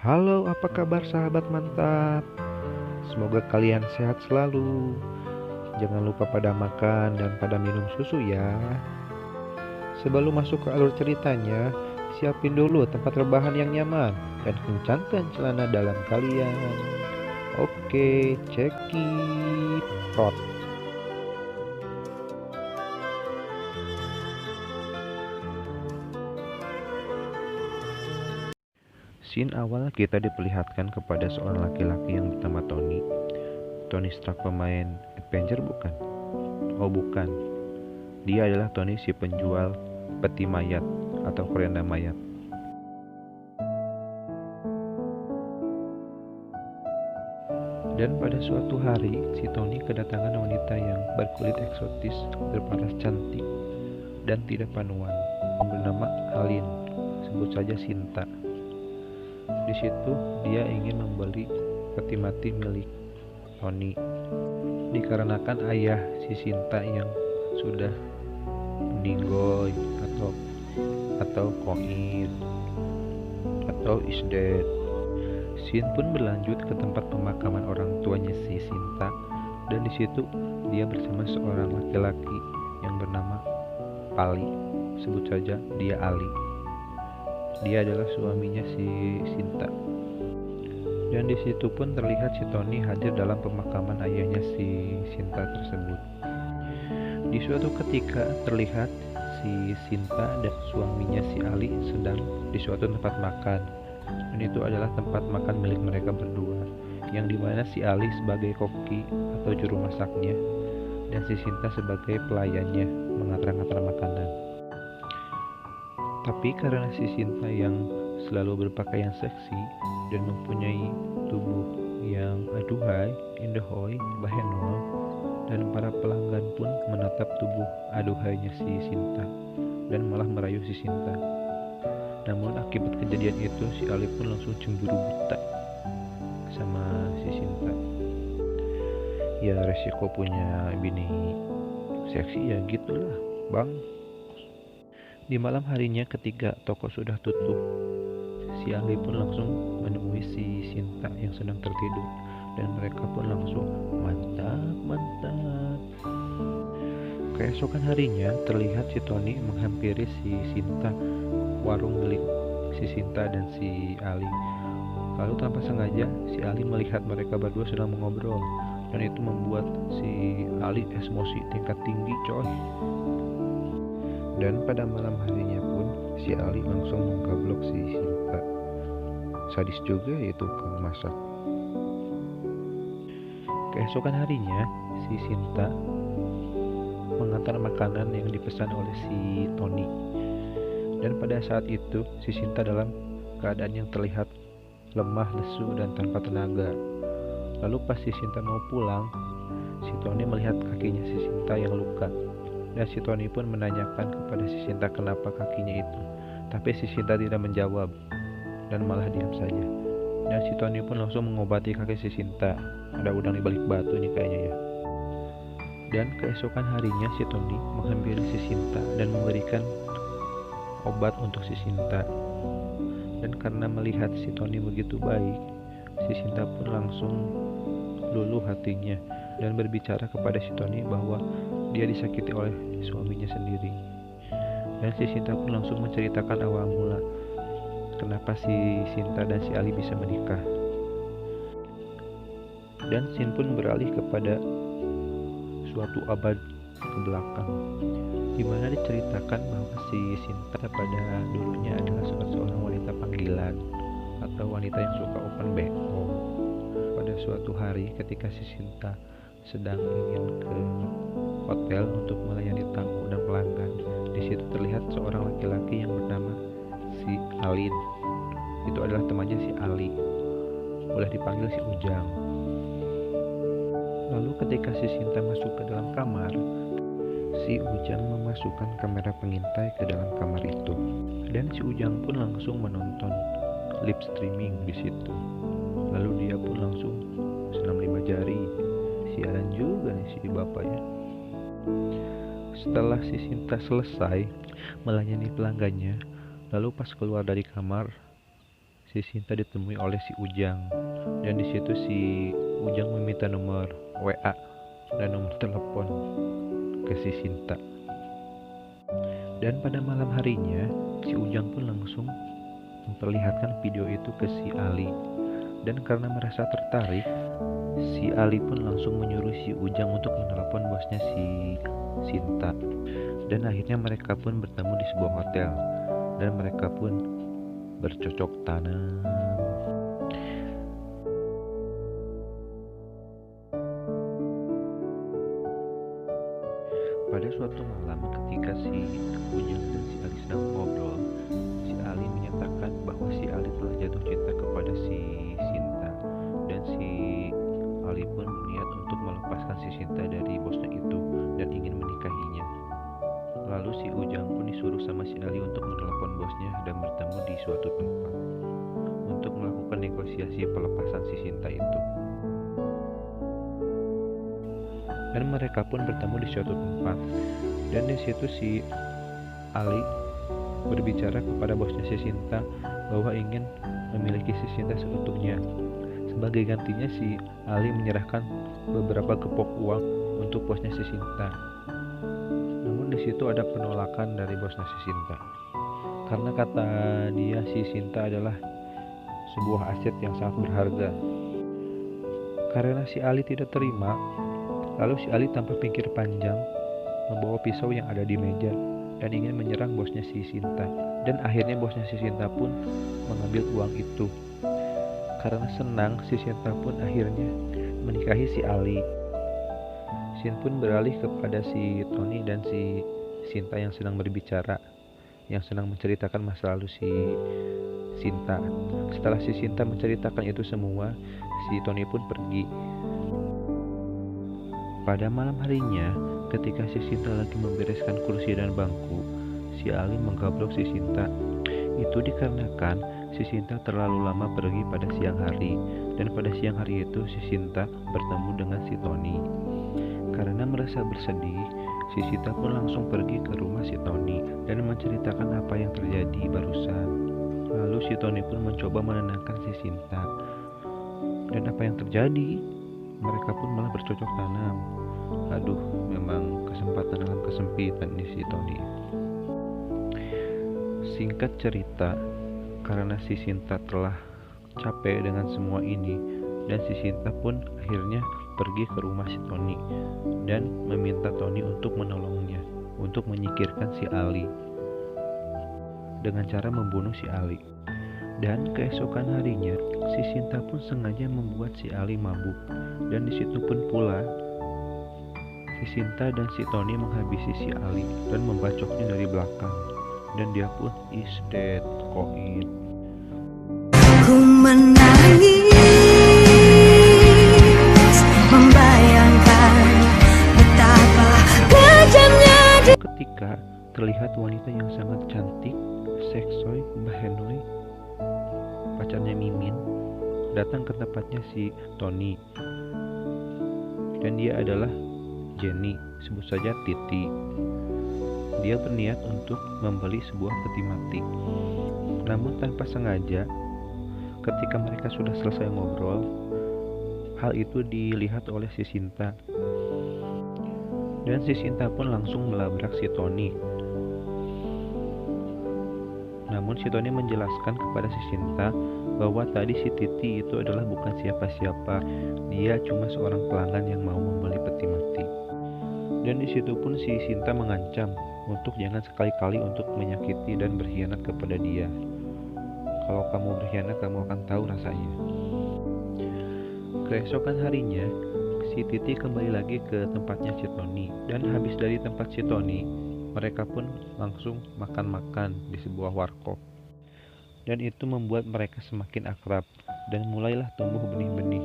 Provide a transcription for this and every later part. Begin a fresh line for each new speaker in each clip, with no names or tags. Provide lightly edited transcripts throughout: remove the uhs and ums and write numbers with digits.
Halo, apa kabar sahabat mantap? Semoga kalian sehat selalu. Jangan lupa pada makan dan pada minum susu ya. Sebelum masuk ke alur ceritanya, siapin dulu tempat rebahan yang nyaman dan kencangkan celana dalam kalian. Oke, check it out. Scene awal kita diperlihatkan kepada seorang laki-laki yang bernama Tony. Tony Stark pemain Avenger bukan? Oh bukan, dia adalah Tony si penjual peti mayat atau keranda mayat. Dan pada suatu hari, si Tony kedatangan wanita yang berkulit eksotis, berparas cantik, dan tidak panuan, bernama Alin, sebut saja Sinta. Di situ dia ingin membeli peti mati milik Tony, dikarenakan ayah si Sinta yang sudah meninggoy atau koin atau is dead. Scene pun berlanjut ke tempat pemakaman orang tuanya si Sinta, dan di situ dia bersama seorang laki-laki yang bernama Ali. Sebut saja dia Ali. Dia adalah suaminya si Sinta. Dan di situ pun terlihat si Tony hadir dalam pemakaman ayahnya si Sinta tersebut. Di suatu ketika terlihat si Sinta dan suaminya si Ali sedang di suatu tempat makan. Dan itu adalah tempat makan milik mereka berdua, yang dimana si Ali sebagai koki atau juru masaknya dan si Sinta sebagai pelayannya mengantar-antar makanan. Tapi karena si Sinta yang selalu berpakaian seksi dan mempunyai tubuh yang aduhai, indahoy, bahenol, dan para pelanggan pun menatap tubuh aduhainya si Sinta dan malah merayu si Sinta. Namun akibat kejadian itu si Ali pun langsung cemburu buta sama si Sinta. Ya resiko punya bini seksi ya gitulah bang. Di malam harinya ketika toko sudah tutup, si Ali pun langsung menemui si Sinta yang sedang tertidur, dan mereka pun langsung mantap. Keesokan harinya terlihat si Tony menghampiri si Sinta warung milik si Sinta dan si Ali. Lalu tanpa sengaja si Ali melihat mereka berdua sedang mengobrol, dan itu membuat si Ali emosi tingkat tinggi coy. Dan pada malam harinya pun si Ali langsung menggablok si Sinta. Sadis juga ya tukang masak. Keesokan harinya si Sinta mengantar makanan yang dipesan oleh si Tony. Dan pada saat itu si Sinta dalam keadaan yang terlihat lemah, lesu, dan tanpa tenaga. Lalu pas si Sinta mau pulang, si Tony melihat kakinya si Sinta yang luka. Dan si Tony pun menanyakan kepada si Sinta kenapa kakinya itu. Tapi si Sinta tidak menjawab dan malah diam saja. Dan si Tony pun langsung mengobati kaki si Sinta. Ada udang di balik batu nih kayaknya ya. Dan keesokan harinya si Tony menghampiri si Sinta dan memberikan obat untuk si Sinta. Dan karena melihat si Tony begitu baik, si Sinta pun langsung luluh hatinya dan berbicara kepada si Tony bahwa dia disakiti oleh suaminya sendiri. Dan si Sinta pun langsung menceritakan awal mula kenapa si Sinta dan si Ali bisa menikah. Dan scene pun beralih kepada suatu abad ke belakang, di mana diceritakan bahwa si Sinta pada dulunya adalah seorang wanita panggilan atau wanita yang suka open BO. Pada suatu hari ketika si Sinta sedang ingin ke hotel untuk melayani tamu dan pelanggan, di situ terlihat seorang laki-laki yang bernama si Alin. Itu adalah temannya si Ali, boleh dipanggil si Ujang. Lalu ketika si Sinta masuk ke dalam kamar, si Ujang memasukkan kamera pengintai ke dalam kamar itu, dan si Ujang pun langsung menonton live streaming di situ. Lalu dia pun langsung senam 5 jari. Siaran juga nih si bapak ya. Setelah si Sinta selesai melayani pelanggannya, lalu pas keluar dari kamar, si Sinta ditemui oleh si Ujang, dan di situ si Ujang meminta nomor WA dan nomor telepon ke si Sinta. Dan pada malam harinya si Ujang pun langsung memperlihatkan video itu ke si Ali, dan karena merasa tertarik, si Ali pun langsung menyuruh si Ujang untuk menelepon bosnya si Sinta. Dan akhirnya mereka pun bertemu di sebuah hotel, dan mereka pun bercocok tanam. Pada suatu malam ketika si Ujang dan si Ali sedang ngobrol, si Ali menyatakan bahwa si Ali telah jatuh cinta kepada si Sinta, dan si Ali pun berniat untuk melepaskan si Sinta dari bosnya itu dan ingin menikahinya. Lalu si Ujang pun disuruh sama si Ali untuk menelepon bosnya dan bertemu di suatu tempat untuk melakukan negosiasi pelepasan si Sinta itu. Dan mereka pun bertemu di suatu tempat, dan di situ si Ali berbicara kepada bosnya si Sinta bahwa ingin memiliki si Sinta seutuhnya. Sebagai gantinya si Ali menyerahkan beberapa gepok uang untuk bosnya si Sinta. Namun di situ ada penolakan dari bosnya si Sinta, karena kata dia si Sinta adalah sebuah aset yang sangat berharga. Karena si Ali tidak terima, lalu si Ali tanpa pikir panjang membawa pisau yang ada di meja dan ingin menyerang bosnya si Sinta. Dan akhirnya bosnya si Sinta pun mengambil uang itu. Karena senang, si Sinta pun akhirnya menikahi si Ali. Sin pun beralih kepada si Tony dan si Sinta yang sedang berbicara, yang sedang menceritakan masa lalu si Sinta. Setelah si Sinta menceritakan itu semua, si Tony pun pergi. Pada malam harinya, ketika si Sinta lagi membereskan kursi dan bangku, si Ali menggablok si Sinta. Itu dikarenakan si Sinta terlalu lama pergi pada siang hari, dan pada siang hari itu si Sinta bertemu dengan si Tony. Karena merasa bersedih, si Sinta pun langsung pergi ke rumah si Tony dan menceritakan apa yang terjadi barusan. Lalu si Tony pun mencoba menenangkan si Sinta. Dan apa yang terjadi? Mereka pun malah bercocok tanam. Aduh, memang kesempatan dalam kesempitan nih si Tony. Singkat cerita, karena si Sinta telah capek dengan semua ini, dan si Sinta pun akhirnya pergi ke rumah si Tony dan meminta Tony untuk menolongnya untuk menyingkirkan si Ali dengan cara membunuh si Ali. Dan keesokan harinya si Sinta pun sengaja membuat si Ali mabuk, dan disitu pun pula si Sinta dan si Tony menghabisi si Ali dan membacoknya dari belakang, dan dia pun is dead koin.
Ku menangis membayangkan betapa kejamnya.
Ketika terlihat wanita yang sangat cantik, seksoi, Mbak Henoy, pacarnya Mimin, datang ke tempatnya si Tony, dan dia adalah Jenny, sebut saja Titi. Dia berniat untuk membeli sebuah peti mati. Namun tanpa sengaja, ketika mereka sudah selesai ngobrol, hal itu dilihat oleh si Sinta. Dan si Sinta pun langsung melabrak si Tony. Namun si Tony menjelaskan kepada si Sinta bahwa tadi si Titi itu adalah bukan siapa-siapa. Dia cuma seorang pelanggan yang mau membeli peti mati. Dan di situ pun si Sinta mengancam untuk jangan sekali-kali untuk menyakiti dan berkhianat kepada dia. Kalau kamu berkhianat, kamu akan tahu rasanya. Keesokan harinya, si Titi kembali lagi ke tempatnya si Tony, dan habis dari tempat si Tony, mereka pun langsung makan-makan di sebuah warkop. Dan itu membuat mereka semakin akrab, dan mulailah tumbuh benih-benih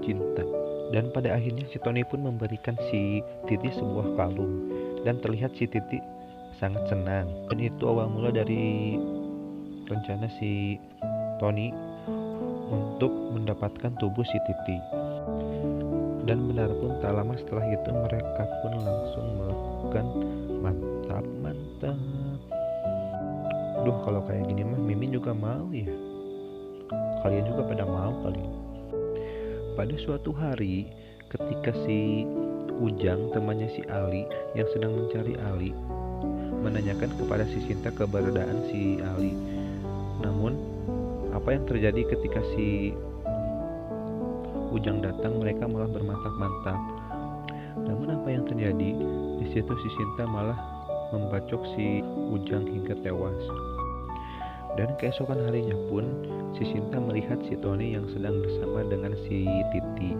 cinta. Dan pada akhirnya si Tony pun memberikan si Titi sebuah kalung, dan terlihat si Titi sangat senang. Dan itu awal mula dari rencana si Tony untuk mendapatkan tubuh si Titi. Dan benar pun tak lama setelah itu mereka pun langsung melakukan mantap. Duh, kalau kayak gini mah Mimin juga mau ya. Kalian juga pada mau kali. Pada suatu hari, ketika si Ujang, temannya si Ali yang sedang mencari Ali, menanyakan kepada si Sinta keberadaan si Ali. Namun, apa yang terjadi ketika si Ujang datang, mereka malah bermantap-mantap. Namun apa yang terjadi? Di situ si Sinta malah membacok si Ujang hingga tewas. Dan keesokan harinya pun si Sinta melihat si Tony yang sedang bersama dengan si Titi.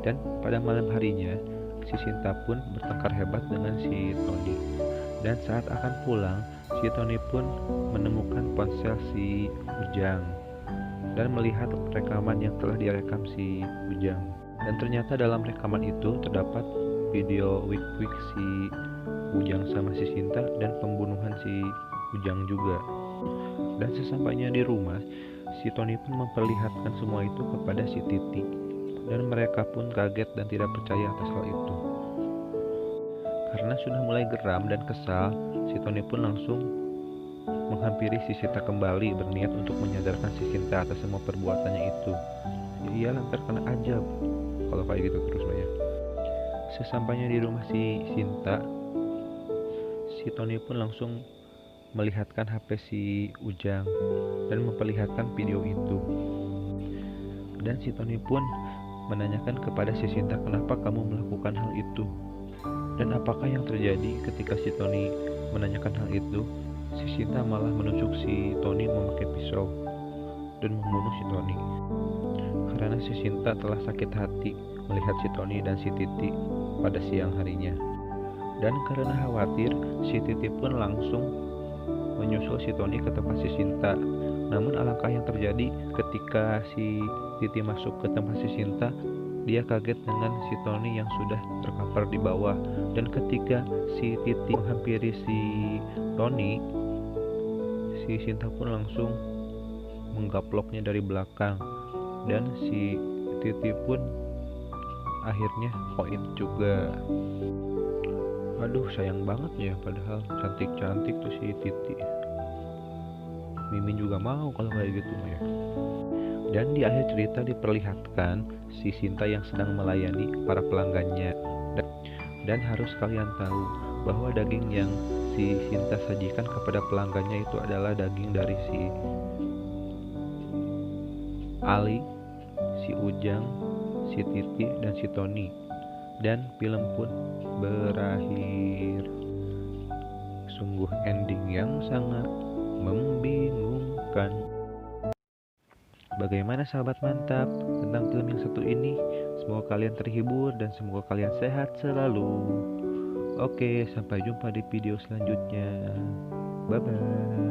Dan pada malam harinya si Sinta pun bertengkar hebat dengan si Tony. Dan saat akan pulang, si Tony pun menemukan ponsel si Ujang dan melihat rekaman yang telah direkam si Ujang. Dan ternyata dalam rekaman itu terdapat video wik-wik si Ujang sama si Sinta dan pembunuhan si Ujang juga. Dan sesampainya di rumah, si Tony pun memperlihatkan semua itu kepada si Titi. Dan mereka pun kaget dan tidak percaya atas hal itu. Karena sudah mulai geram dan kesal, si Tony pun langsung menghampiri si Sinta kembali, berniat untuk menyadarkan si Sinta atas semua perbuatannya itu. Ya iyalah, ntar kena ajab kalau kayak gitu terus ya. Sesampainya di rumah si Sinta, si Tony pun langsung melihatkan HP si Ujang dan memperlihatkan video itu. Dan si Tony pun menanyakan kepada si Sinta, kenapa kamu melakukan hal itu? Dan apakah yang terjadi ketika si Tony menanyakan hal itu? Si Sinta malah menusuk si Tony memakai pisau dan membunuh si Tony. Karena si Sinta telah sakit hati melihat si Tony dan si Titi pada siang harinya. Dan karena khawatir, si Titi pun langsung menyusul si Tony ke tempat si Sinta. Namun alangkah yang terjadi ketika si Titi masuk ke tempat si Sinta, dia kaget dengan si Tony yang sudah terkapar di bawah. Dan ketika si Titi menghampiri si Tony, si Sinta pun langsung menggaploknya dari belakang. Dan si Titi pun akhirnya koin juga. Aduh, sayang banget ya, padahal cantik-cantik tuh si Titi. Mimin juga mau kalau kayak gitu ya. Dan di akhir cerita diperlihatkan si Sinta yang sedang melayani para pelanggannya. Dan harus kalian tahu bahwa daging yang si Sinta sajikan kepada pelanggannya itu adalah daging dari si Ali, si Ujang, si Titi, dan si Tony. Dan film pun berakhir. Sungguh ending yang sangat membingungkan. Bagaimana sahabat mantap tentang film yang satu ini? Semoga kalian terhibur dan semoga kalian sehat selalu. Oke, sampai jumpa di video selanjutnya. Bye bye.